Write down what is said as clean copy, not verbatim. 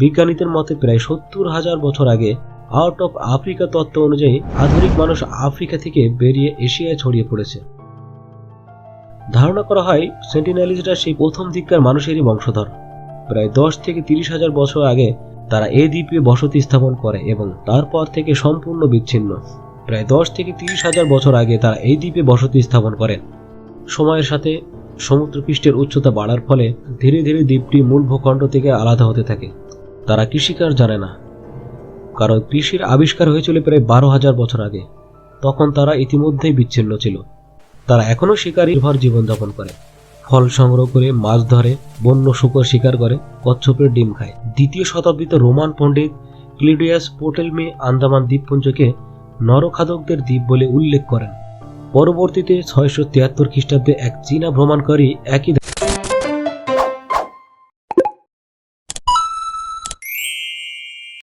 বিজ্ঞানীদের মতে প্রায় 70,000 বছর আগে আউট অফ আফ্রিকা তত্ত্ব অনুযায়ী আধুনিক মানুষ আফ্রিকা থেকে বেরিয়ে এশিয়ায় ছড়িয়ে পড়েছে। ধারণা করা হয় সেন্টিনেলিজরা সেই প্রথম দিককার মানুষেরই বংশধর। প্রায় 10 থেকে 30,000 বছর আগে তারা এই দ্বীপে বসতি স্থাপন করে এবং তারপর থেকে সম্পূর্ণ বিচ্ছিন্ন। প্রায় 10 থেকে 30,000 বছর আগে তারা এই দ্বীপে বসতি স্থাপন করেন। সময়ের সাথে সমুদ্রপৃষ্ঠের উচ্চতা বাড়ার ফলে ধীরে ধীরে দ্বীপটি মূল ভূখণ্ড থেকে আলাদা হতে থাকে। তারা কৃষিকাজ জানে না, কারণ কৃষির আবিষ্কার হয়েছিল প্রায় 12,000 বছর আগে। তখন তারা ইতিমধ্যেই বিচ্ছিন্ন ছিল। তারা এখনও শিকারী নির্ভর জীবনযাপন করে, ফল সংগ্রহ করে, মাছ ধরে, বন্য শূকর শিকার করে, কচ্ছপের ডিম খায়। 2য় শতাব্দীতে রোমান পণ্ডিত ক্লিডিয়াস পোটেলমি আন্দামান দ্বীপপুঞ্জকে নরখাদকদের দ্বীপ বলে উল্লেখ করেন। পরবর্তীতে 673 খ্রিস্টাব্দে এক চীনা ভ্রমণকারী একই